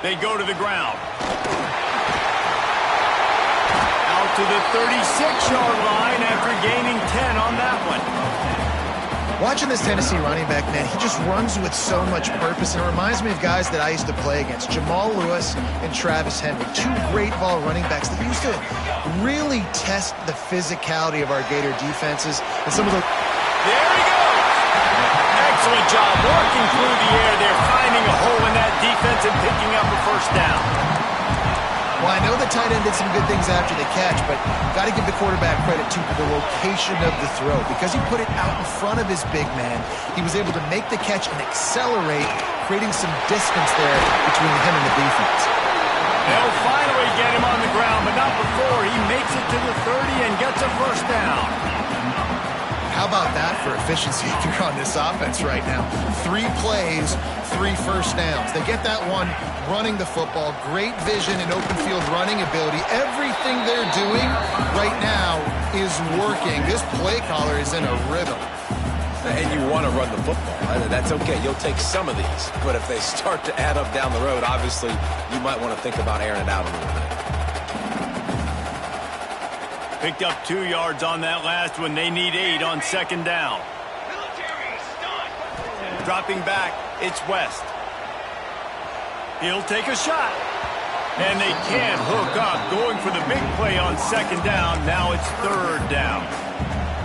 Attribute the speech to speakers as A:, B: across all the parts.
A: They go to the ground. Out to the 36-yard line after gaining 10 on that one.
B: Watching this Tennessee running back, man, he just runs with so much purpose, and it reminds me of guys that I used to play against, Jamal Lewis and Travis Henry, two great ball running backs that used to really test the physicality of our Gator defenses. And some of the...
A: There he goes! Excellent job working through the air there, finding a hole in that defense and picking up a first down.
B: Well, I know the tight end did some good things after the catch, but got to give the quarterback credit, too, for the location of the throw. Because he put it out in front of his big man, he was able to make the catch and accelerate, creating some distance there between him and the defense.
A: They'll finally get him on the ground, but not before he makes it to the 30 and gets a first down.
B: How about that for efficiency if you're on this offense right now? 3 plays, 3 first downs. They get that one running the football, great vision and open field running ability. Everything they're doing right now is working. This play caller is in a rhythm.
C: And you want to run the football. That's okay. You'll take some of these. But if they start to add up down the road, obviously you might want to think about airing it out a little bit.
A: Picked up 2 yards on that last one. They need 8 on second down. Dropping back, it's West. He'll take a shot. And they can't hook up. Going for the big play on second down. Now it's third down.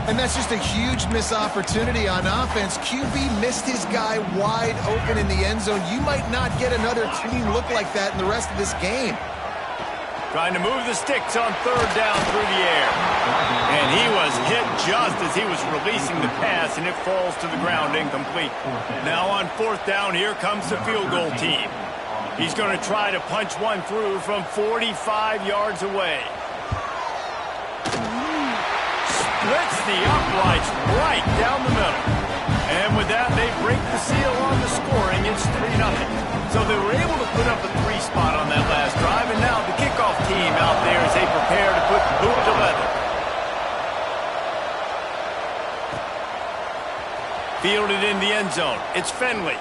B: And that's just a huge missed opportunity on offense. QB missed his guy wide open in the end zone. You might not get another clean look like that in the rest of this game.
A: Trying to move the sticks on third down through the air. And he was hit just as he was releasing the pass, and it falls to the ground incomplete. Now on fourth down, here comes the field goal team. He's going to try to punch one through from 45 yards away. Splits the uprights right down the middle. And with that, they break the seal on the scoring. It's 3-0. So they were able to put up a 3 spot on that last drive, and now the kickoff team out there as they prepare to put boot to leather. Fielded in the end zone. It's Finley.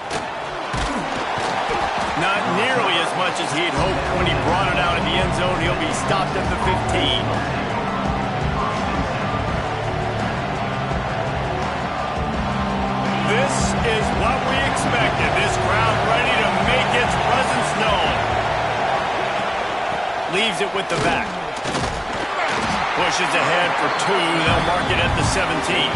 A: Not nearly as much as he'd hoped when he brought it out in the end zone. He'll be stopped at the 15. This is what we expected. This crowd ready to make its presence known. Leaves it with the back. Pushes ahead for 2. They'll mark it at the 17.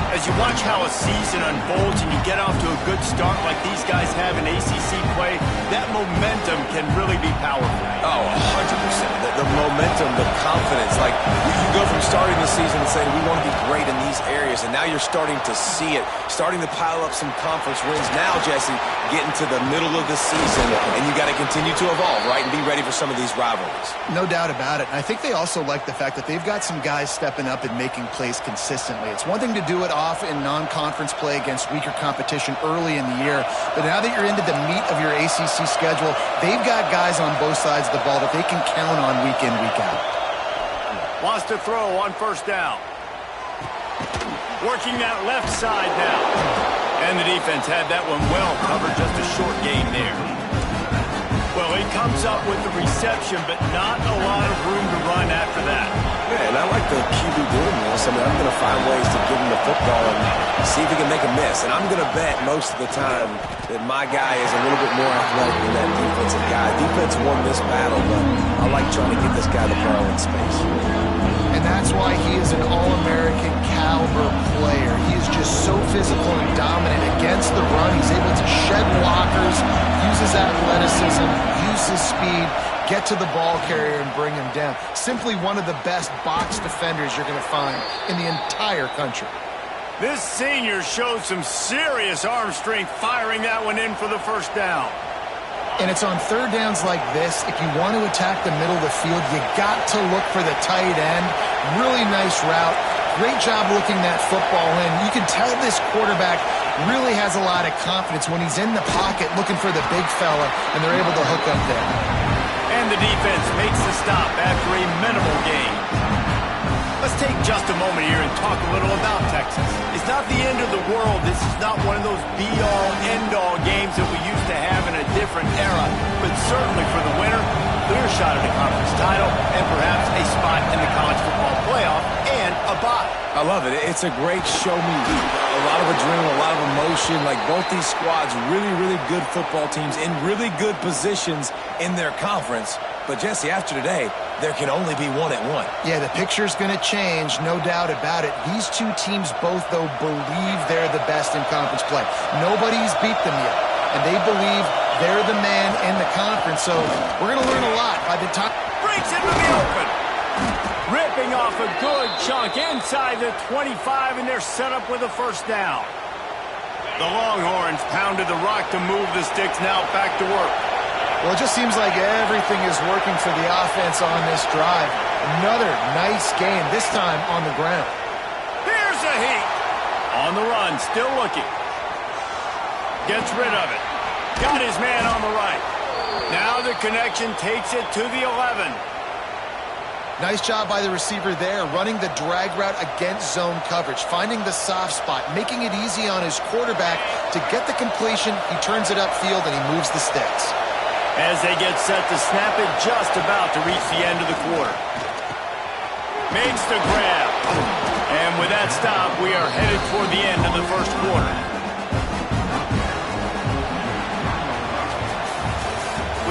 A: As you watch how a season unfolds and you get off to a good start like these guys have in ACC play, that momentum can really be powerful.
C: Oh, 100%. The momentum, the confidence. Like, you go from starting the season and saying, we want to be great in these areas, and now you're starting to see it, starting to pile up some conference wins. Now, Jesse, getting to the middle of the season, and you got to continue to evolve, right, and be ready for some of these rivalries.
B: No doubt about it. And I think they also like the fact that they've got some guys stepping up and making plays consistently. It's one thing to do it off in non-conference play against weaker competition early in the year, but now that you're into the meat of your ACC schedule, they've got guys on both sides of the ball that they can count on week in, week out.
A: Wants to throw on first down. Working that left side now. And the defense had that one well covered, just a short gain there. Well, he comes up with the reception, but not a lot of room to run after that.
C: Yeah, and I like the QB doing this. I mean, I'm going to find ways to give him the football and see if he can make a miss. And I'm going to bet most of the time that my guy is a little bit more athletic than that defensive guy. Defense won this battle, but I like trying to get this guy the ball in space.
B: And that's why he is an All-American caliber player. He is just so physical and dominant against the run. He's able to shed blockers, use his athleticism, use his speed, get to the ball carrier and bring him down. Simply one of the best box defenders you're going to find in the entire country.
A: This senior showed some serious arm strength firing that one in for the first down.
B: And it's on third downs like this, if you want to attack the middle of the field, you got to look for the tight end. Really nice route. Great job looking that football in. You can tell this quarterback really has a lot of confidence when he's in the pocket looking for the big fella, and they're able to hook up there.
A: And the defense makes the stop after a minimal gain. Let's take just a moment here and talk a little about Texas. It's not the end of the world. This is not one of those be-all, end-all games that we used to have in a different different era, but certainly for the winner, clear shot at a conference title and perhaps a spot in the college football playoff and a bye.
C: I love it. It's a great show-me week. A lot of adrenaline, a lot of emotion. Like both these squads, really, really good football teams in really good positions in their conference. But, Jesse, after today, there can only be one at one.
B: Yeah, the picture's going to change, no doubt about it. These two teams both, though, believe they're the best in conference play. Nobody's beat them yet, and they believe they're the man in the conference. So we're going to learn a lot by the time.
A: Breaks into the open. Ripping off a good chunk inside the 25, and they're set up with a first down. The Longhorns pounded the rock to move the sticks, now back to work.
B: Well, it just seems like everything is working for the offense on this drive. Another nice game, this time on the ground.
A: Here's a heat. On the run, still looking. Gets rid of it. Got his man on the right. Now the connection takes it to the 11.
B: Nice job by the receiver there, running the drag route against zone coverage, finding the soft spot, making it easy on his quarterback to get the completion. He turns it upfield and he moves the sticks.
A: As they get set to snap it, just about to reach the end of the quarter. Makes the grab. And with that stop, we are headed toward the end of the first quarter.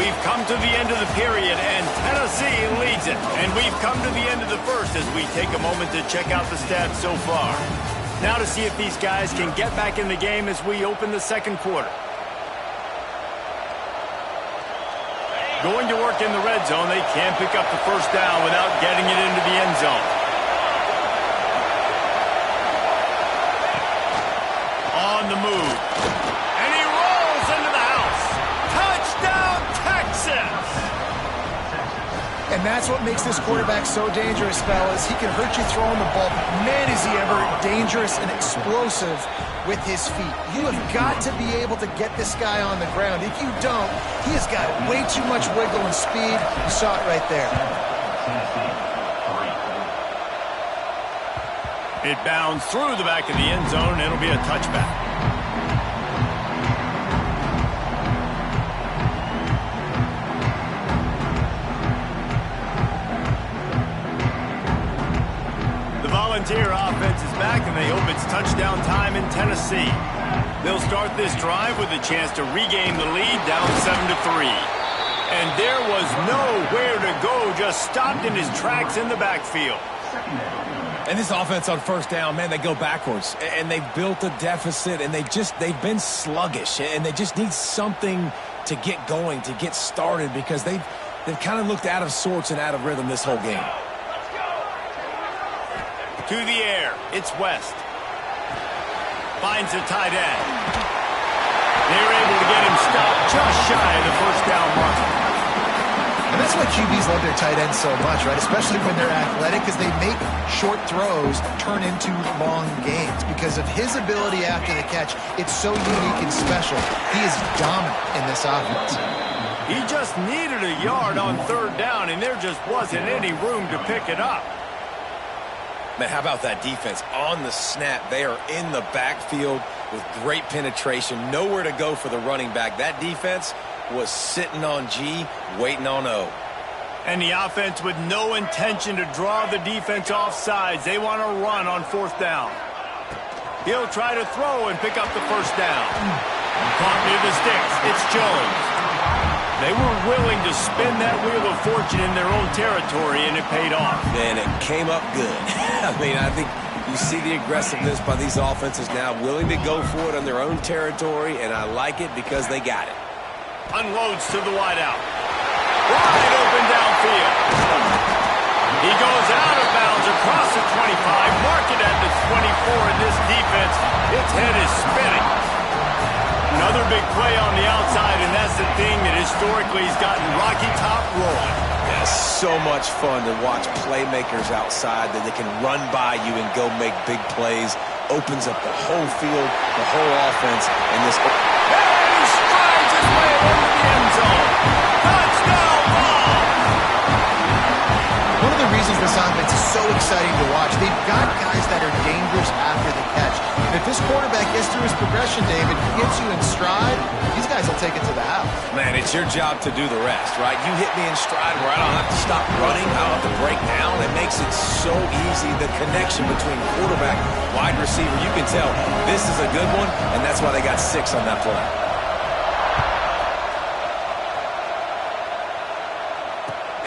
A: We've come to the end of the period, and Tennessee leads it. And we've come to the end of the first as we take a moment to check out the stats so far. Now to see if these guys can get back in the game as we open the second quarter. Going to work in the red zone, they can't pick up the first down without getting it into the end zone. On the move. And he rolls into the house. Touchdown, Texas!
B: And that's what makes this quarterback so dangerous, fellas. He can hurt you throwing the ball. Man, is he ever dangerous and explosive with his feet. You have got to be able to get this guy on the ground. If you don't, he has got way too much wiggle and speed. You saw it right there.
A: It bounds through the back of the end zone. It'll be a touchback. Volunteer offense is back, and they hope it's touchdown time in Tennessee. They'll start this drive with a chance to regain the lead, down 7-3. And there was nowhere to go, just stopped in his tracks in the backfield.
C: And this offense on first down, man, they go backwards. And they've built a deficit, and they've been sluggish. And they just need something to get going, to get started, because they've kind of looked out of sorts and out of rhythm this whole game.
A: To the air, it's West. Finds a tight end. They're able to get him stopped just shy of the first down mark.
B: And that's why QBs love their tight ends so much, right? Especially when they're athletic, because they make short throws turn into long gains. Because of his ability after the catch, it's so unique and special. He is dominant in this offense.
A: He just needed a yard on third down, and there just wasn't any room to pick it up.
C: Man, how about that defense? On the snap, they are in the backfield with great penetration. Nowhere to go for the running back. That defense was sitting on G, waiting on O.
A: And the offense with no intention to draw the defense off sides. They want to run on fourth down. He'll try to throw and pick up the first down. Caught near the sticks. It's Jones. They were willing to spin that wheel of fortune in their own territory, and it paid off.
C: And it came up good. I mean, I think you see the aggressiveness by these offenses now, willing to go for it on their own territory, and I like it because they got it.
A: Unloads to the wideout. Wide open downfield. He goes out of bounds across the 25, mark it at the 24, and this defense, its head is spinning. Another big play on the outside, and that's the thing that historically has gotten Rocky Top rolling.
C: Yeah, so much fun to watch playmakers outside that they can run by you and go make big plays. Opens up the whole field, the whole offense, and this...
A: And he strides his way into the end zone. Touchdown ball!
B: One of the reasons this offense is so exciting to watch, they've got guys that are dangerous after the catch. If this quarterback gets through his progression, David, gets you in stride, these guys will take it to the house.
C: Man, it's your job to do the rest, right? You hit me in stride where I don't have to stop running, I don't have to break down. It makes it so easy, the connection between quarterback, wide receiver. You can tell this is a good one, and that's why they got 6 on that play.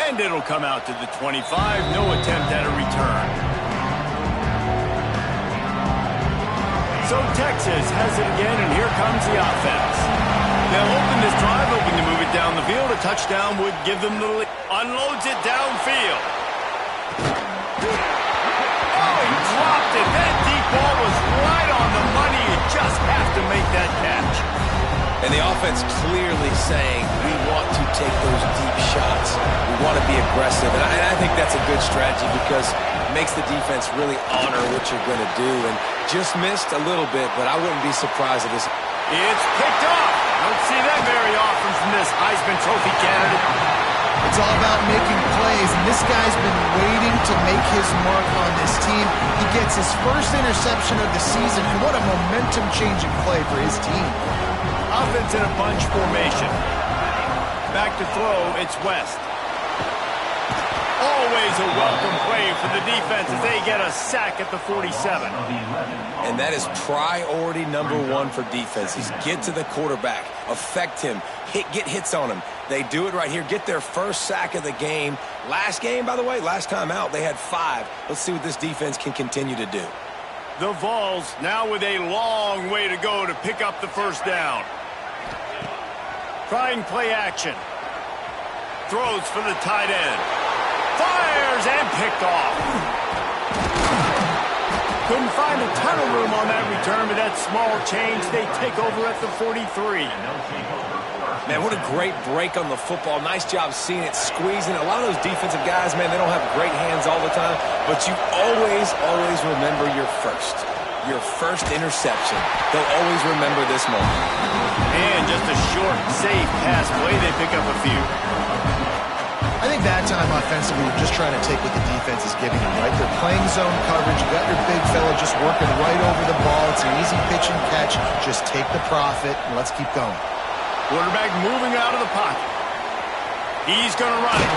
A: And it'll come out to the 25. No attempt at a return. So Texas has it again, and here comes the offense. They'll open this drive, hoping to move it down the field. A touchdown would give them the lead. Unloads it downfield. Oh, he dropped it. That deep ball was right on the money. You just have to make that catch.
C: And the offense clearly saying, we want to take those deep shots. We want to be aggressive. And I think that's a good strategy because it makes the defense really honor what you're going to do. And just missed a little bit, but I wouldn't be surprised if this...
A: It's picked off. Don't see that very often from this Heisman Trophy candidate.
B: It's all about making plays, and this guy's been waiting to make his mark on this team. He gets his first interception of the season, and what a momentum-changing play for his team.
A: Offense in a bunch formation. Back to throw, it's West. Always a welcome play for the defense as they get a sack at the 47.
C: And that is priority number 1 for defenses. Get to the quarterback, affect him, get hits on him. They do it right here, get their first sack of the game. Last game, by the way, last time out, they had 5. Let's see what this defense can continue to do.
A: The Vols now with a long way to go to pick up the first down. Trying play action. Throws for the tight end. Fires and picked off. Couldn't find a ton of room on that return, but that small change, they take over at the 43.
C: Man, what a great break on the football. Nice job seeing it, squeezing. A lot of those defensive guys, man, they don't have great hands all the time, but you always remember your first interception. They'll always remember this moment.
A: And just a short, safe pass play, they pick up a few.
B: I think that time offensively, you're just trying to take what the defense is giving them, right? They're playing zone coverage. You got your big fella just working right over the ball. It's an easy pitch and catch. Just take the profit, and let's keep going.
A: Quarterback moving out of the pocket. He's going to run it.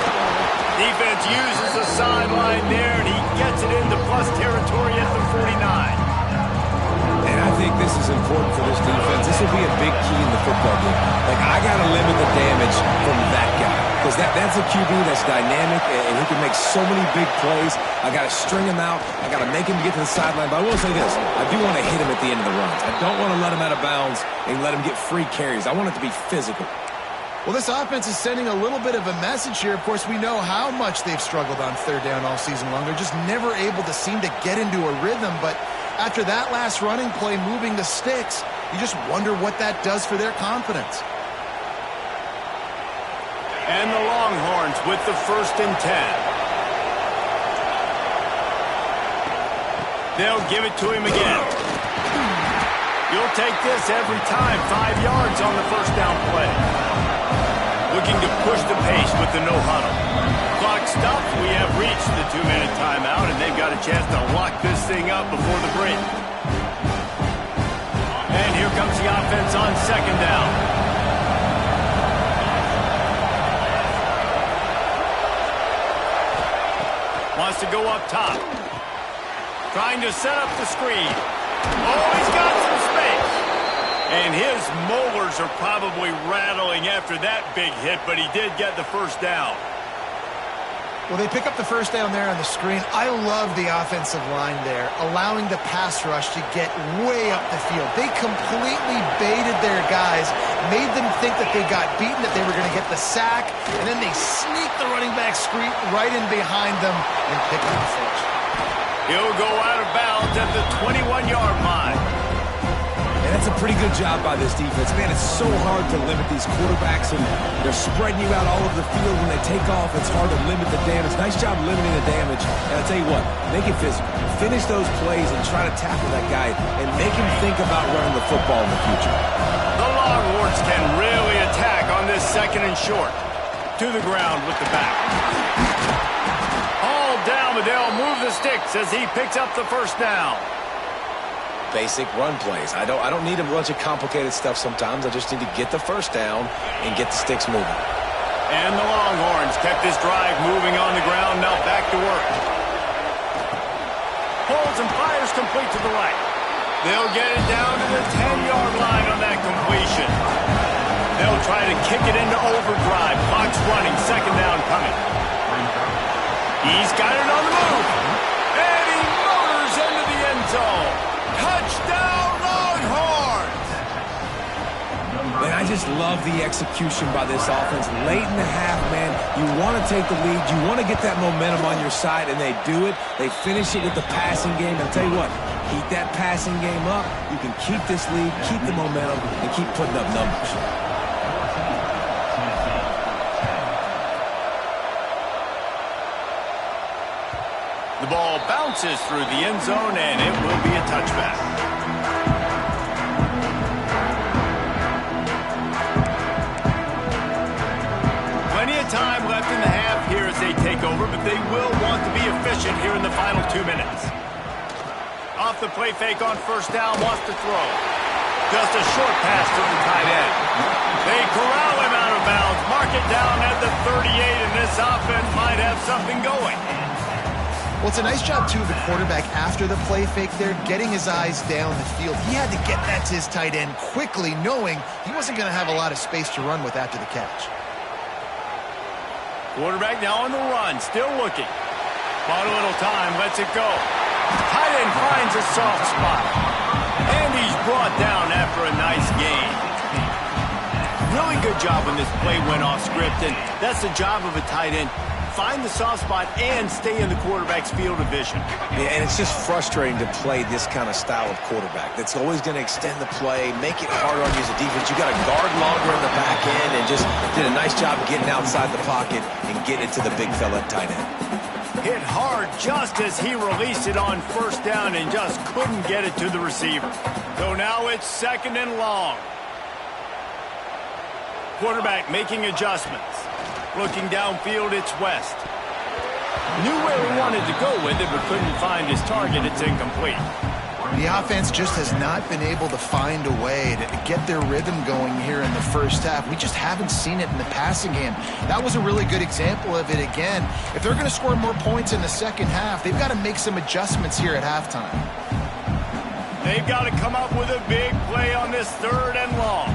A: Defense uses the sideline there, and he gets it into plus territory at the 49.
C: And I think this is important for this defense. This will be a big key in the football game. Like, I got to limit the damage from that guy. Because that's a QB that's dynamic, and he can make so many big plays. I got to string him out. I got to make him get to the sideline. But I will say this. I do want to hit him at the end of the runs. I don't want to let him out of bounds and let him get free carries. I want it to be physical.
B: Well, this offense is sending a little bit of a message here. Of course, we know how much they've struggled on third down all season long. They're just never able to seem to get into a rhythm. But after that last running play, moving the sticks, you just wonder what that does for their confidence.
A: And the Longhorns with the 1st and 10. They'll give it to him again. You'll take this every time. 5 yards on the first down play. Looking to push the pace with the no huddle. Clock stopped. We have reached the 2-minute timeout, and they've got a chance to lock this thing up before the break. And here comes the offense on 2nd down. Wants to go up top. Trying to set up the screen. Oh, he's got some space. And his molars are probably rattling after that big hit, but he did get the first down.
B: Well, they pick up the first down there on the screen. I love the offensive line there, allowing the pass rush to get way up the field. They completely baited their guys, made them think that they got beaten, that they were going to get the sack, and then they sneaked the running back screen right in behind them and pick up the first.
A: He'll go out of bounds at the 21-yard line.
C: And that's a pretty good job by this defense. Man, it's so hard to limit these quarterbacks, and they're spreading you out all over the field. When they take off, it's hard to limit the damage. Nice job limiting the damage. And I'll tell you what, make it physical. Finish those plays and try to tackle that guy and make him think about running the football in the future.
A: The Longhorns can really attack on this 2nd and short. To the ground with the back. All down, but they'll move the sticks as he picks up the first down.
C: basic run plays. I don't need a bunch of complicated stuff sometimes. I just need to get the first down and get the sticks moving.
A: And the Longhorns kept this drive moving on the ground. Now back to work. Holds and fires complete to the right. They'll get it down to the 10-yard line on that completion. They'll try to kick it into overdrive. Clock's running. Second down coming. He's got it on the move. And he motors into the end zone. Touchdown, Longhorns!
C: Man, I just love the execution by this offense. Late in the half, man, you want to take the lead. You want to get that momentum on your side, and they do it. They finish it with the passing game. I'll tell you what, keep that passing game up. You can keep this lead, keep the momentum, and keep putting up numbers.
A: The ball bounces through the end zone, and it will be a touchback. Plenty of time left in the half here as they take over, but they will want to be efficient here in the final 2 minutes. Off the play fake on first down, wants to throw. Just a short pass to the tight end. They corral him out of bounds, mark it down at the 38, and this offense might have something going.
B: Well, it's a nice job, too, of the quarterback after the play fake there, getting his eyes down the field. He had to get that to his tight end quickly, knowing he wasn't going to have a lot of space to run with after the catch.
A: Quarterback now on the run, still looking. Bought a little time, lets it go. Tight end finds a soft spot. And he's brought down after a nice gain. Really good job when this play went off script, and that's the job of a tight end. Find the soft spot and stay in the quarterback's field of vision.
C: Yeah, and it's just frustrating to play this kind of style of quarterback. That's always going to extend the play, make it harder on you as a defense. You got to guard longer in the back end, and just did a nice job getting outside the pocket and getting it to the big fella at tight end.
A: Hit hard just as he released it on first down and just couldn't get it to the receiver. So now it's second and long. Quarterback making adjustments. Looking downfield, it's West. Knew where he wanted to go with it, but couldn't find his target. It's incomplete.
B: The offense just has not been able to find a way to get their rhythm going here in the first half. We just haven't seen it in the passing game. That was a really good example of it again. If they're going to score more points in the second half, they've got to make some adjustments here at halftime.
A: They've got to come up with a big play on this third and long.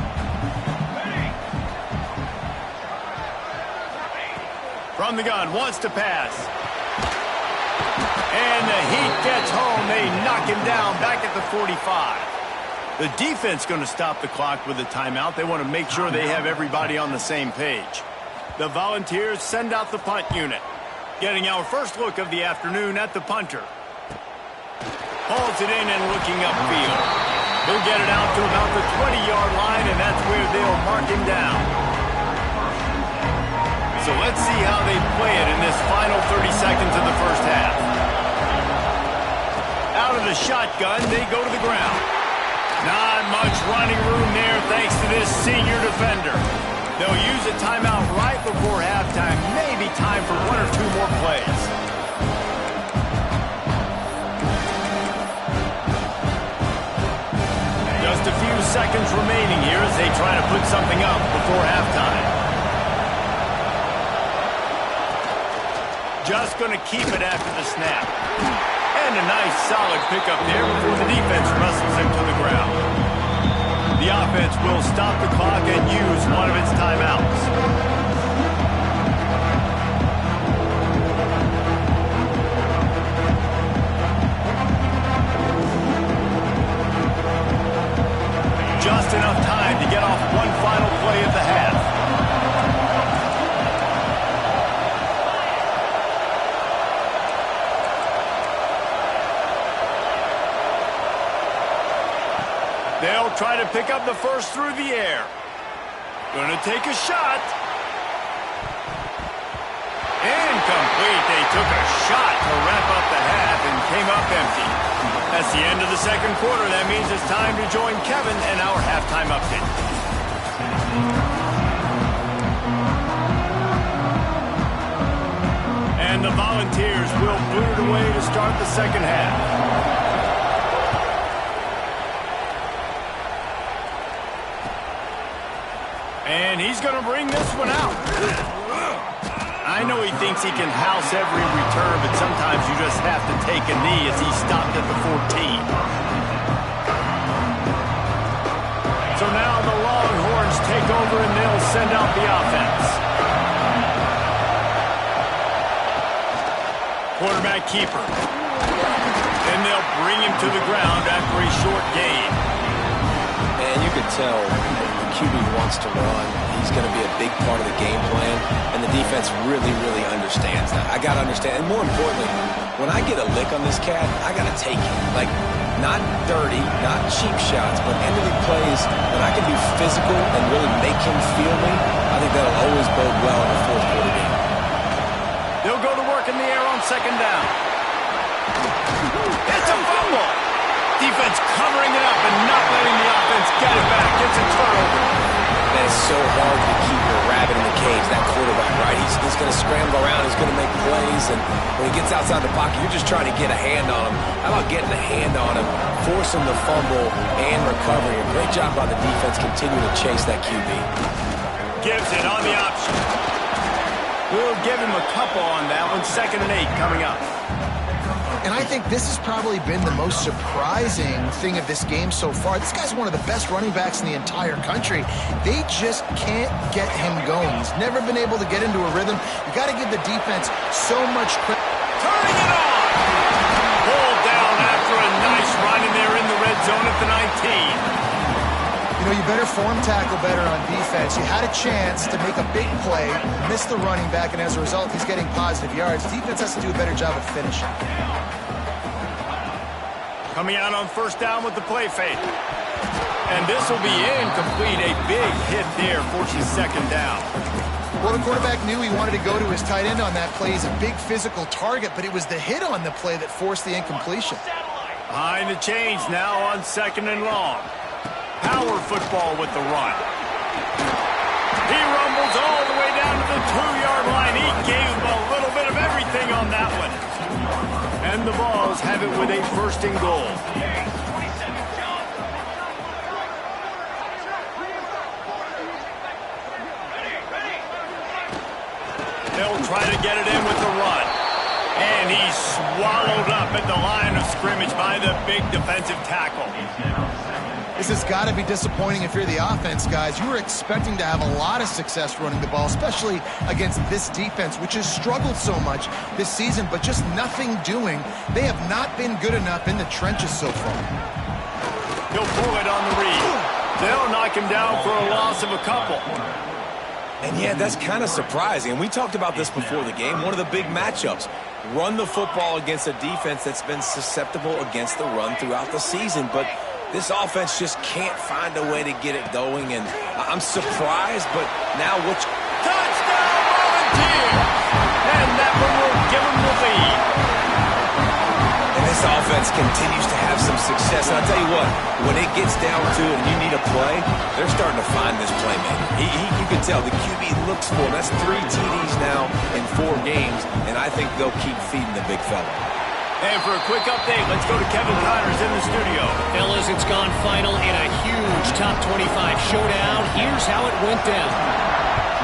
A: From the gun, wants to pass. And the heat gets home. They knock him down back at the 45. The defense going to stop the clock with a timeout. They want to make sure they have everybody on the same page. The Volunteers send out the punt unit. Getting our first look of the afternoon at the punter. Hauls it in and looking upfield. He'll get it out to about the 20-yard line, and that's where they'll mark him down. So let's see how they play it in this final 30 seconds of the first half. Out of the shotgun, they go to the ground. Not much running room there thanks to this senior defender. They'll use a timeout right before halftime. Maybe time for one or two more plays. Just a few seconds remaining here as they try to put something up before halftime. Just going to keep it after the snap. And a nice solid pickup there before the defense wrestles him to the ground. The offense will stop the clock and use one of its timeouts. Just enough time to get off one final play of the half. They'll try to pick up the first through the air. Going to take a shot. Incomplete. They took a shot to wrap up the half and came up empty. That's the end of the second quarter. That means it's time to join Kevin and our halftime update. And the Volunteers will boot it away to start the second half. And he's going to bring this one out. I know he thinks he can house every return, but sometimes you just have to take a knee as he stopped at the 14. So now the Longhorns take over and they'll send out the offense. Quarterback keeper. And they'll bring him to the ground after a short gain.
C: And you can tell the QB wants to run. He's going to be a big part of the game plan, and the defense really, really understands that. I got to understand, and more importantly, when I get a lick on this cat, I got to take it. Like, not dirty, not cheap shots, but end-of-the plays when I can be physical and really make him feel me. I think that'll always bode well in the fourth quarter game.
A: They'll go to work in the air on second down. It's a fumble. Defense covering it up and not letting the offense get it back. It's a turnover.
C: Man, it's so hard to keep your rabbit in the cage, that quarterback, right? He's going to scramble around, he's going to make plays, and when he gets outside the pocket, you're just trying to get a hand on him. How about getting a hand on him, forcing the fumble, and recovering? A great job by the defense continuing to chase that QB.
A: Gives it on the option. We'll give him a couple on that one. 2nd and 8 coming up.
B: And I think this has probably been the most surprising thing of this game so far. This guy's one of the best running backs in the entire country. They just can't get him going. He's never been able to get into a rhythm. You got to give the defense so much credit.
A: Turning it on! Pulled down after a nice run, and they're in the red zone at the 19.
B: You know, you better form tackle better on defense. You had a chance to make a big play, miss the running back, and as a result, he's getting positive yards. Defense has to do a better job of finishing.
A: Coming out on 1st down with the play fake. And this will be incomplete. A big hit there, forces 2nd down.
B: Well, the quarterback knew he wanted to go to his tight end on that play. He's a big physical target, but it was the hit on the play that forced the incompletion.
A: Behind the chains now on 2nd and long. Power football with the run. He rumbles all the way down to the 2-yard line. He gave him a little bit of everything on that one. And the Vols have it with a 1st and goal. They'll try to get it in with the run. And he's swallowed up at the line of scrimmage by the big defensive tackle.
B: This has got to be disappointing if you're the offense, guys. You were expecting to have a lot of success running the ball, especially against this defense, which has struggled so much this season, but just nothing doing. They have not been good enough in the trenches so far.
A: He'll pull it on the read. They'll knock him down for a loss of a couple.
C: And yeah, that's kind of surprising. And we talked about this before the game. One of the big matchups. Run the football against a defense that's been susceptible against the run throughout the season. But this offense just can't find a way to get it going. And I'm surprised, but now which...
A: Touchdown, Volunteers! And that one will give them the lead.
C: And this offense continues to have some success. And I'll tell you what, when it gets down to it and you need a play, they're starting to find this playmaker. You can tell the QB looks for him. That's 3 TDs now in 4 games, and I think they'll keep feeding the big fella.
A: And for a quick update, let's go to Kevin Connors in the studio.
D: Fellas, it's gone final in a huge top 25 showdown. Here's how it went down.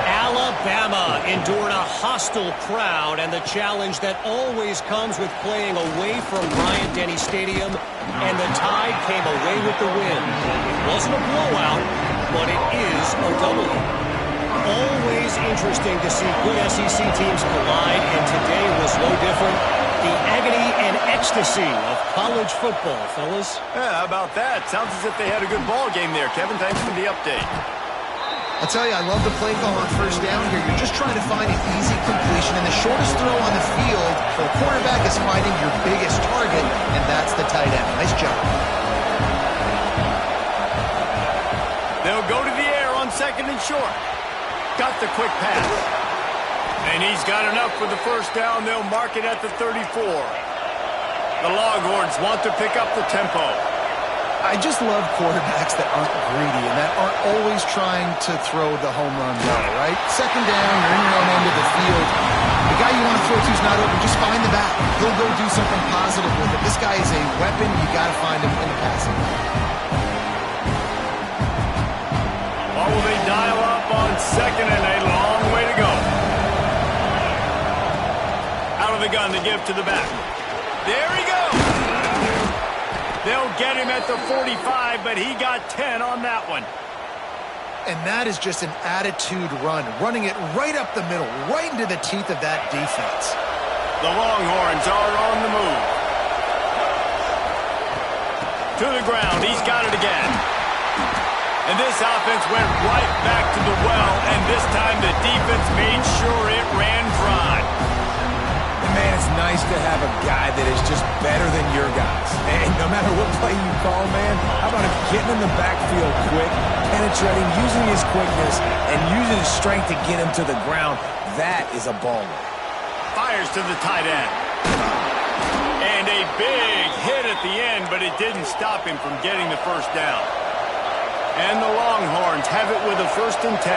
D: Alabama endured a hostile crowd and the challenge that always comes with playing away from Bryant-Denny Stadium, and the Tide came away with the win. It wasn't a blowout, but it is a W. Always interesting to see good SEC teams collide, and today was no different. The agony and ecstasy of college football, fellas.
A: Yeah, how about that? Sounds as if they had a good ball game there. Kevin, thanks for the update.
B: I'll tell you, I love the play call on 1st down here. You're just trying to find an easy completion, and the shortest throw on the field for the quarterback is finding your biggest target, and that's the tight end. Nice job.
A: They'll go to the air on 2nd and short. Got the quick pass. And he's got enough for the 1st down. They'll mark it at the 34. The Longhorns want to pick up the tempo.
B: I just love quarterbacks that aren't greedy and that aren't always trying to throw the home run ball, right? 2nd down, you're in your own end of the field. The guy you want to throw to is not open. Just find the back. He'll go do something positive with it. This guy is a weapon. You got to find him in the passing.
A: What will they dial up on on second and a long way to go. Out of the gun to give to the back. There he goes. They'll get him at the 45, but he got 10 on that one.
B: And that is just an attitude run, running it right up the middle, right into the teeth of that defense.
A: The Longhorns are on the move. To the ground, he's got it again. And this offense went right back to the well, and this time the defense made sure it ran dry.
C: And man, it's nice to have a guy that is just better than your guys. And no matter what play you call, man, how about him getting in the backfield quick, penetrating, using his quickness, and using his strength to get him to the ground. That is a baller.
A: Fires to the tight end. And a big hit at the end, but it didn't stop him from getting the first down. And the Longhorns have it with a 1st and 10.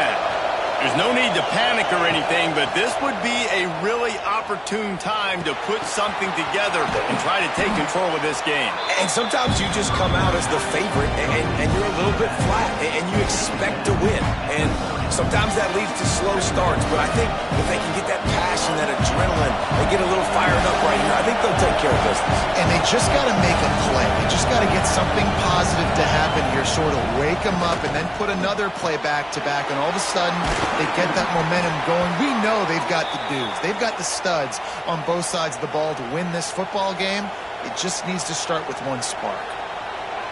A: There's no need to panic or anything, but this would be a really opportune time to put something together and try to take control of this game.
C: And sometimes you just come out as the favorite, and you're a little bit flat, and you expect to win. And sometimes that leads to slow starts, but I think if they can get that passion, that adrenaline, they get a little fired up right here, I think they'll take care of business.
B: And they just got to make a play. They just got to get something positive to happen here, sort of wake them up, and then put another play back-to-back, and all of a sudden they get that momentum going. We know they've got the dudes. They've got the studs on both sides of the ball to win this football game. It just needs to start with one spark.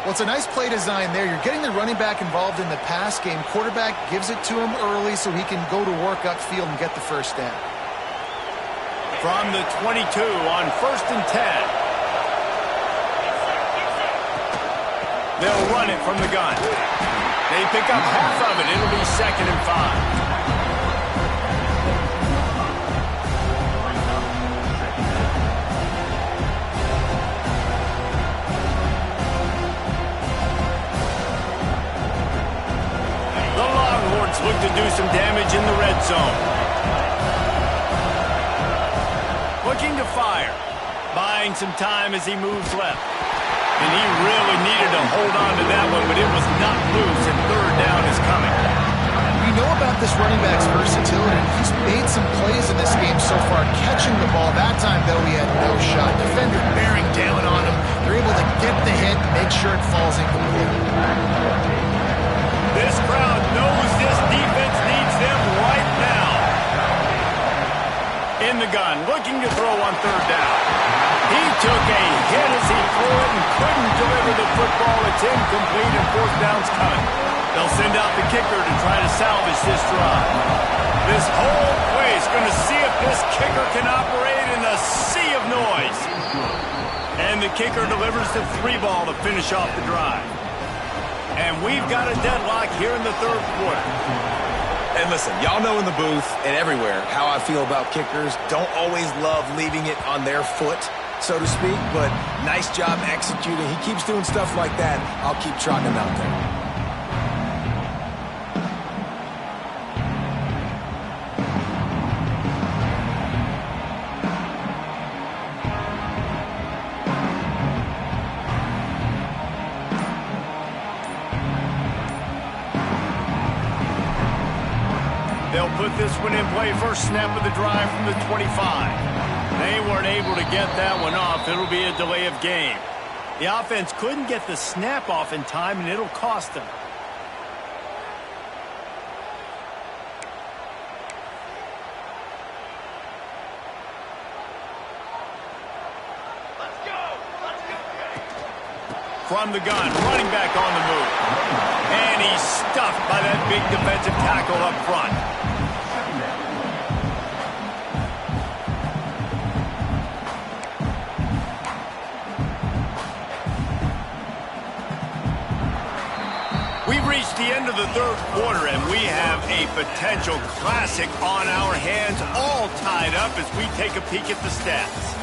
B: Well, it's a nice play design there. You're getting the running back involved in the pass game. Quarterback gives it to him early so he can go to work upfield and get the first down.
A: From the 22 on 1st and 10. They'll run it from the gun. They pick up half of it. It'll be 2nd and 5. Look to do some damage in the red zone. Looking to fire. Buying some time as he moves left. And he really needed to hold on to that one, but it was not loose, and 3rd down is coming.
B: We know about this running back's versatility. He's made some plays in this game so far, catching the ball. That time, though, he had no shot. Defender bearing down on him. They're able to get the hit and make sure it falls incomplete.
A: This crowd knows this defense needs them right now. In the gun, looking to throw on 3rd down. He took a hit as he threw it and couldn't deliver the football. It's incomplete and 4th down's coming. They'll send out the kicker to try to salvage this drive. This whole play is going to see if this kicker can operate in a sea of noise. And the kicker delivers the 3 ball to finish off the drive. And we've got a deadlock here in the 3rd quarter.
C: And listen, y'all know in the booth and everywhere how I feel about kickers. Don't always love leaving it on their foot, so to speak, but nice job executing. He keeps doing stuff like that. I'll keep trotting him out there.
A: They'll put this one in play. First snap of the drive from the 25. They weren't able to get that one off. It'll be a delay of game. The offense couldn't get the snap off in time, and it'll cost them. From the gun, running back on the move. And he's stuffed by that big defensive tackle up front. We've reached the end of the 3rd quarter, and we have a potential classic on our hands, all tied up as we take a peek at the stats.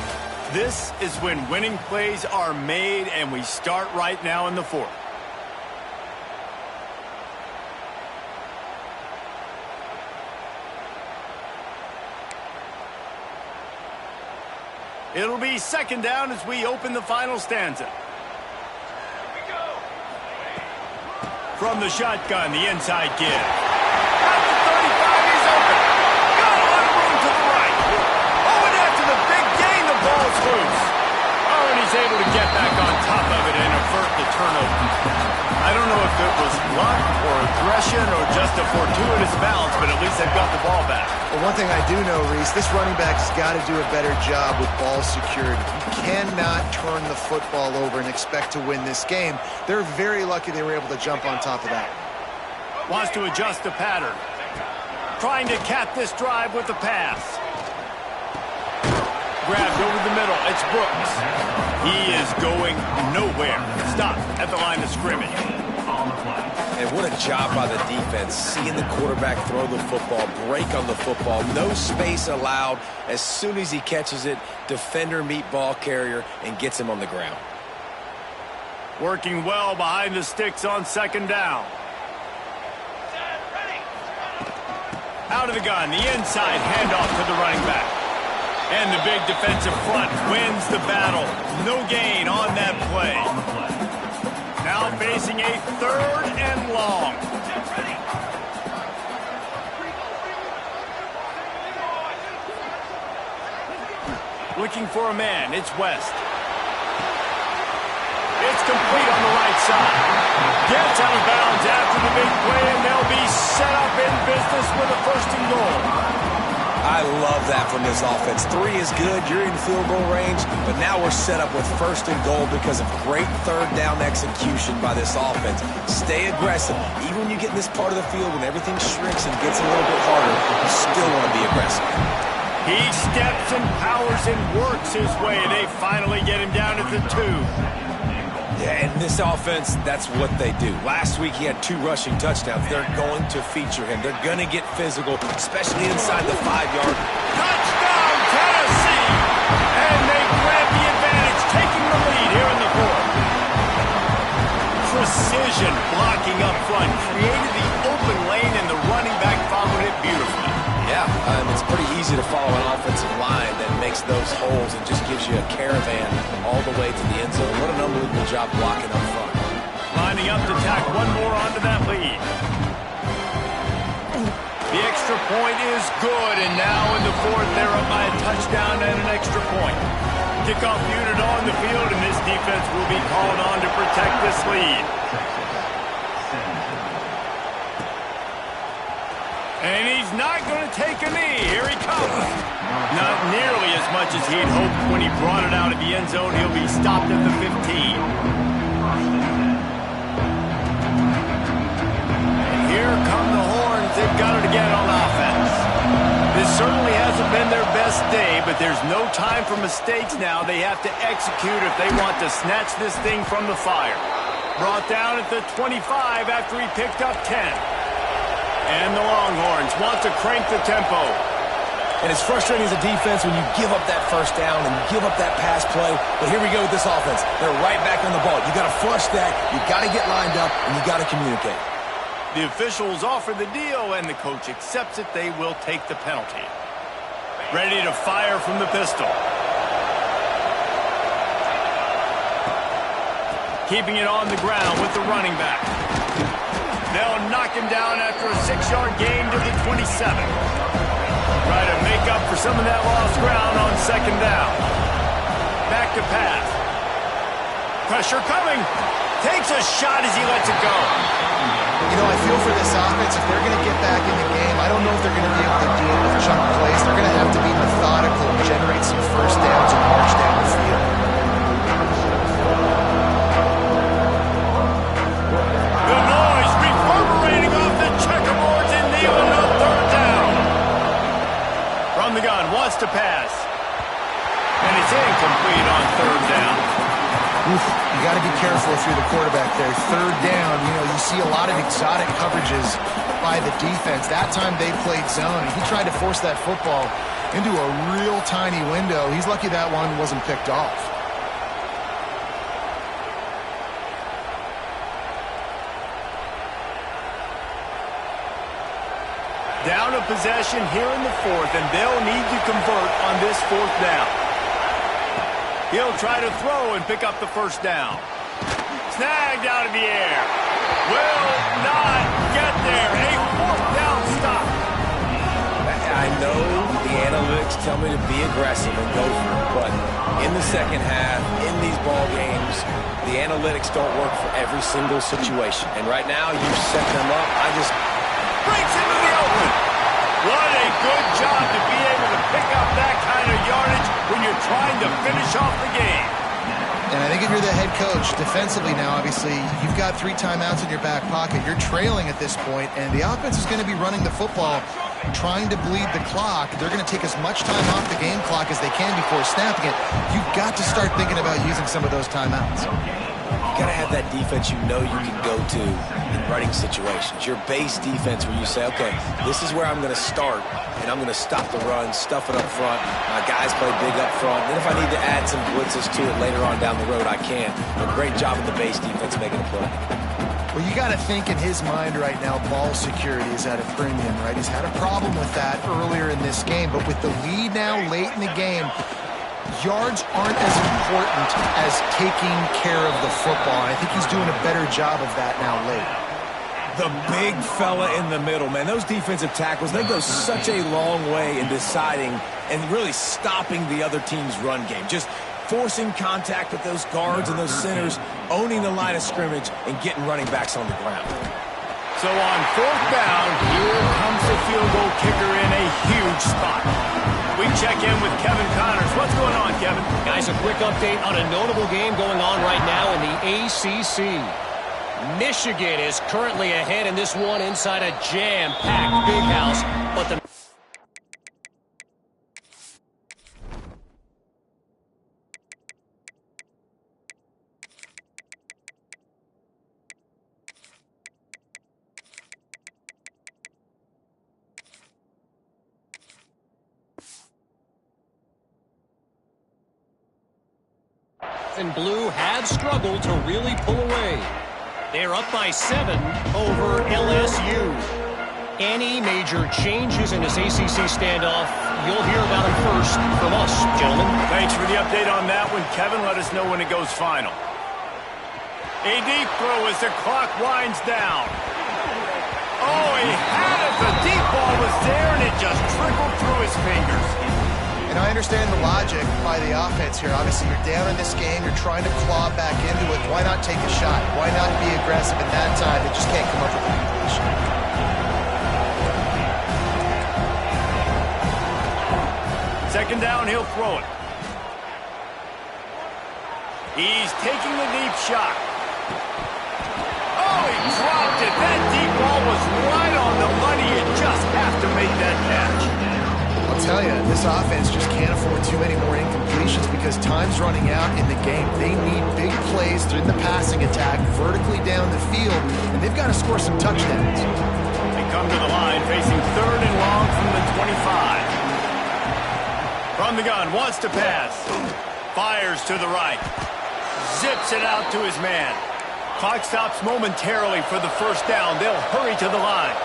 A: This is when winning plays are made, and we start right now in the 4th. It'll be 2nd down as we open the final stanza. From the shotgun, the inside give. At the able to get back on top of it and avert the turnover. I don't know if it was luck or aggression or just a fortuitous bounce, but at least they've got the ball back.
B: Well, one thing I do know, Reese, this running back has got to do a better job with ball security. You cannot turn the football over and expect to win this game. They're very lucky they were able to jump on top of that.
A: Wants to adjust the pattern. Trying to cap this drive with the pass. Grabbed over the middle. It's Brooks. He is going nowhere. Stop at the line of scrimmage.
C: And what a job by the defense, seeing the quarterback throw the football, break on the football, no space allowed. As soon as he catches it, defender meet ball carrier and gets him on the ground.
A: Working well behind the sticks on second down. Out of the gun, the inside handoff to the running back. And the big defensive front wins the battle. No gain on that play. Now facing a 3rd and long. Looking for a man. It's West. It's complete on the right side. Gets out of bounds after the big play, and they'll be set up in business with a 1st and goal.
C: I love that from this offense. 3 is good. You're in field goal range, but now we're set up with 1st and goal because of great 3rd down execution by this offense. Stay aggressive. Even when you get in this part of the field, when everything shrinks and gets a little bit harder, you still want to be aggressive.
A: He steps and powers and works his way. They finally get him down at the 2.
C: Yeah, and this offense, that's what they do. Last week, he had 2 rushing touchdowns. They're going to feature him. They're going to get physical, especially inside the 5-yard.
A: Touchdown, Tennessee! And they grab the advantage, taking the lead here in the 4th. Precision blocking up front, created the open lane, and the running back followed it beautifully.
C: Yeah, it's pretty easy to follow an offensive line that makes those holes and just gives you a caravan all the way to the end zone. What an unbelievable job blocking up front.
A: Lining up to tack one more onto that lead. The extra point is good, and now in the 4th, they're up by a touchdown and an extra point. Kickoff unit on the field, and this defense will be called on to protect this lead. And he's not going to take a knee. Here he comes. Not nearly as much as he'd hoped when he brought it out of the end zone. He'll be stopped at the 15. And here come the horns. They've got it again on offense. This certainly hasn't been their best day, but there's no time for mistakes now. They have to execute if they want to snatch this thing from the fire. Brought down at the 25 after he picked up 10. And the Longhorns want to crank the tempo.
C: And it's frustrating as a defense when you give up that 1st down and give up that pass play. But here we go with this offense. They're right back on the ball. You got to flush that. You got to get lined up, and you got to communicate.
A: The officials offer the deal, and the coach accepts it. They will take the penalty. Ready to fire from the pistol. Keeping it on the ground with the running back. They'll knock him down after a 6-yard gain to the 27. Try to make up for some of that lost ground on 2nd down. Back to pass. Pressure coming. Takes a shot as he lets it go.
B: You know, I feel for this offense, if they're going to get back in the game, I don't know if they're going to be able to do it with chunk plays. They're going to have to be methodical and generate some 1st downs and march down the field.
A: The noise reverberating off the checkerboards and Nealon on 3rd down. From the gun, wants to pass. And it's incomplete on 3rd down.
B: Oof, you got to be careful if you're the quarterback there. 3rd down, you know, you see a lot of exotic coverages by the defense. That time they played zone, and he tried to force that football into a real tiny window. He's lucky that one wasn't picked off.
A: Down a possession here in the 4th, and they'll need to convert on this 4th down. He'll try to throw and pick up the 1st down. Snagged out of the air. Will not get there. A 4th down stop.
C: I know the analytics tell me to be aggressive and go for it. But in the second half, in these ball games, the analytics don't work for every single situation. And right now, you set them up.
A: Breaks into the open. What a good job to be able to pick up that kind of yardage when you're trying to finish off the game.
B: And I think if you're the head coach, defensively now, obviously, you've got 3 timeouts in your back pocket. You're trailing at this point, and the offense is going to be running the football, trying to bleed the clock. They're going to take as much time off the game clock as they can before snapping it. You've got to start thinking about using some of those timeouts.
C: You got to have that defense you know you can go to in running situations. Your base defense where you say, okay, this is where I'm going to start, and I'm going to stop the run, stuff it up front. My guys play big up front. Then if I need to add some blitzes to it later on down the road, I can. But great job with the base defense making a play.
B: Well, you got to think in his mind right now, ball security is at a premium, right? He's had a problem with that earlier in this game, but with the lead now late in the game, yards aren't as important as taking care of the football. I think he's doing a better job of that now late.
C: The big fella in the middle, man. Those defensive tackles, they go such a long way in deciding and really stopping the other team's run game. Just forcing contact with those guards and those centers, owning the line of scrimmage, and getting running backs on the ground.
A: So on 4th down, here comes the field goal kicker in a huge spot. We check in with Kevin Connors. What's going on, Kevin?
D: Guys, a quick update on a notable game going on right now in the ACC. Michigan is currently ahead in this one inside a jam-packed big house, but the and blue have struggled to really pull away. They're up by 7 over LSU. Any major changes in this ACC standoff, you'll hear about them first from us, gentlemen.
A: Thanks for the update on that one, Kevin. Let us know when it goes final. A deep throw as the clock winds down. Oh, he had it. The deep ball was there, and it just trickled through his fingers.
B: And I understand the logic by the offense here. Obviously, you're down in this game. You're trying to claw back into it. Why not take a shot? Why not be aggressive at that time? They just can't come up with a completion.
A: Second down, he'll throw it. He's taking the deep shot. Oh, he dropped it. That deep ball was right on the money. You just have to make that catch.
B: I'll tell you, this offense just can't afford too many more incompletions because time's running out in the game. They need big plays through the passing attack, vertically down the field, and they've got to score some touchdowns.
A: They come to the line facing 3rd and long from the 25. From the gun, wants to pass. Fires to the right. Zips it out to his man. Clock stops momentarily for the 1st down. They'll hurry to the line.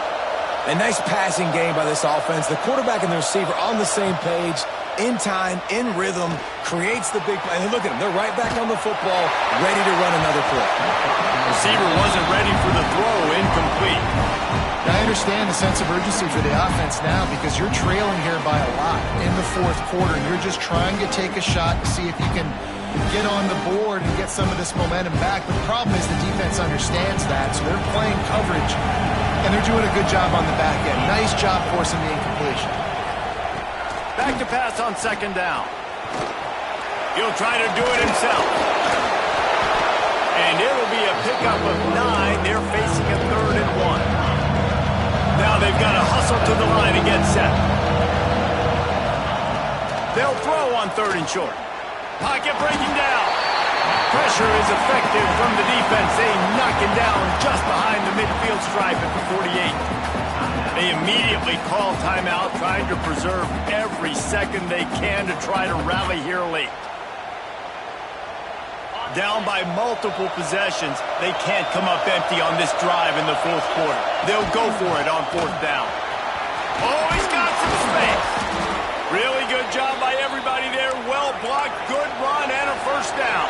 C: A nice passing game by this offense. The quarterback and the receiver on the same page, in time, in rhythm, creates the big play. And look at them. They're right back on the football, ready to run another play.
A: Receiver wasn't ready for the throw, incomplete.
B: I understand the sense of urgency for the offense now because you're trailing here by a lot in the 4th quarter. And you're just trying to take a shot to see if you can get on the board and get some of this momentum back. But the problem is the defense understands that, so they're playing coverage, and they're doing a good job on the back end. Nice job forcing the incompletion.
A: Back to pass on 2nd down. He'll try to do it himself. And it'll be a pickup of 9. They're facing a 3rd and 1. Now they've got to hustle to the line and get set. They'll throw on 3rd and short. Pocket breaking down. Pressure is effective from the defense. They knock him down just behind the midfield stripe at the 48. They immediately call timeout, trying to preserve every second they can to try to rally here late. Down by multiple possessions, they can't come up empty on this drive in the 4th quarter. They'll go for it on 4th down. Oh, he's got some space. Really good job by everybody there. Well blocked, good run, and a 1st down.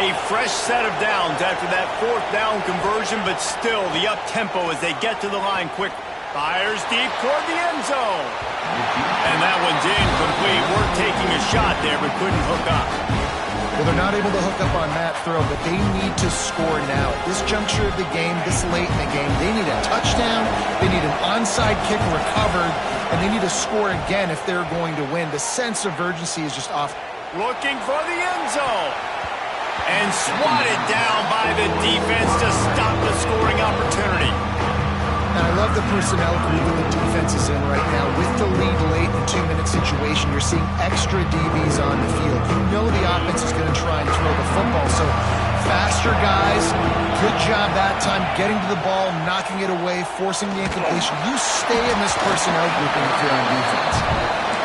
A: A fresh set of downs after that 4th down conversion, but still the up-tempo as they get to the line quick. Fires deep toward the end zone. And that one's incomplete. We're taking a shot there, but couldn't hook up.
B: Well, they're not able to hook up on that throw, but they need to score now. At this juncture of the game, this late in the game, they need a touchdown, they need an onside kick recovered, and they need to score again if they're going to win. The sense of urgency is just off.
A: Looking for the end zone. And swatted down by the defense to stop the scoring opportunity.
B: And I love the personnel group that the defense is in right now. With the lead late in a 2-minute situation, you're seeing extra DBs on the field. You know the offense is going to try and throw the football. So faster guys, good job that time getting to the ball, knocking it away, forcing the incompletion. You stay in this personnel grouping if you're on defense.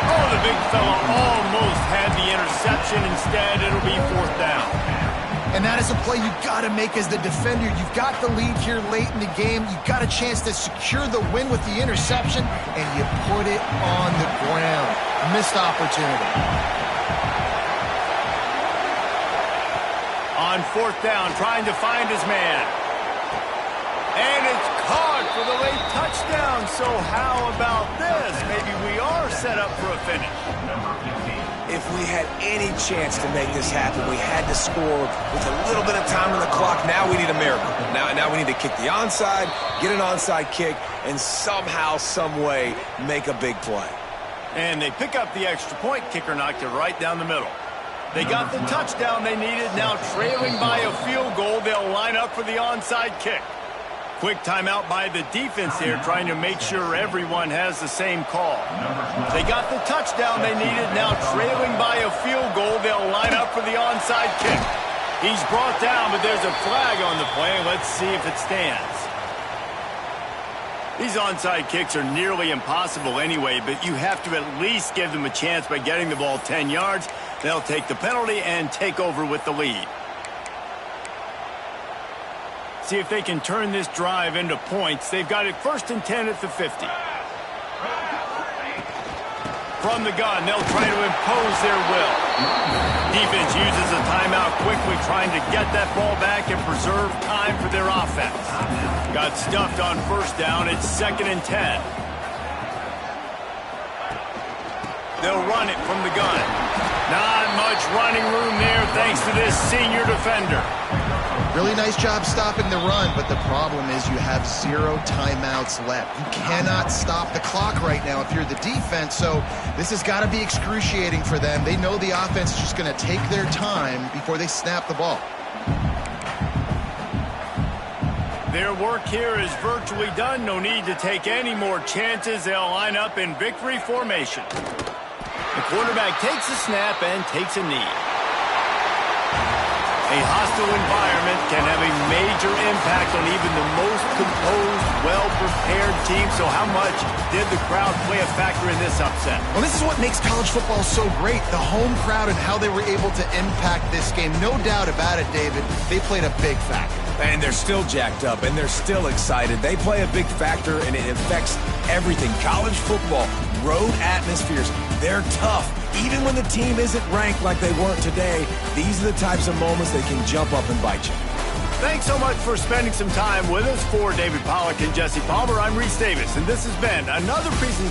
A: Oh, the big fella almost had the interception. Instead, it'll be 4th down.
B: And that is a play you've got to make as the defender. You've got the lead here late in the game. You've got a chance to secure the win with the interception, and you put it on the ground. Missed opportunity.
A: On 4th down, trying to find his man. And it's caught for the late touchdown. So how about this? Maybe we are set up for a finish.
C: If we had any chance to make this happen, we had to score with a little bit of time on the clock. Now we need a miracle. Now we need to kick the onside, get an onside kick, and somehow, some way, make a big play.
A: And they pick up the extra point. Kicker knocked it right down the middle. They got the touchdown they needed. Now trailing by a field goal, they'll line up for the onside kick. Quick timeout by the defense here, trying to make sure everyone has the same call. They got the touchdown they needed. Now trailing by a field goal, they'll line up for the onside kick. He's brought down, but there's a flag on the play. Let's see if it stands. These onside kicks are nearly impossible anyway, but you have to at least give them a chance by getting the ball 10 yards. They'll take the penalty and take over with the lead. See if they can turn this drive into points. They've got it 1st and 10 at the 50. From the gun, they'll try to impose their will. Defense uses a timeout quickly, trying to get that ball back and preserve time for their offense. Got stuffed on 1st down. It's 2nd and 10. They'll run it from the gun. Not much running room there thanks to this senior defender.
B: Really nice job stopping the run, but the problem is you have 0 timeouts left. You cannot stop the clock right now if you're the defense, so this has got to be excruciating for them. They know the offense is just going to take their time before they snap the ball.
A: Their work here is virtually done. No need to take any more chances. They'll line up in victory formation. The quarterback takes a snap and takes a knee. A hostile environment can have a major impact on even the most composed, well-prepared team. So how much did the crowd play a factor in this upset?
B: Well, this is what makes college football so great, the home crowd and how they were able to impact this game. No doubt about it, David. They played a big factor.
C: And they're still jacked up, and they're still excited. They play a big factor, and it affects everything. College football, road atmospheres, they're tough. Even when the team isn't ranked like they weren't today, these are the types of moments that can jump up and bite you.
A: Thanks so much for spending some time with us. For David Pollack and Jesse Palmer, I'm Reese Davis, and this has been another presentation.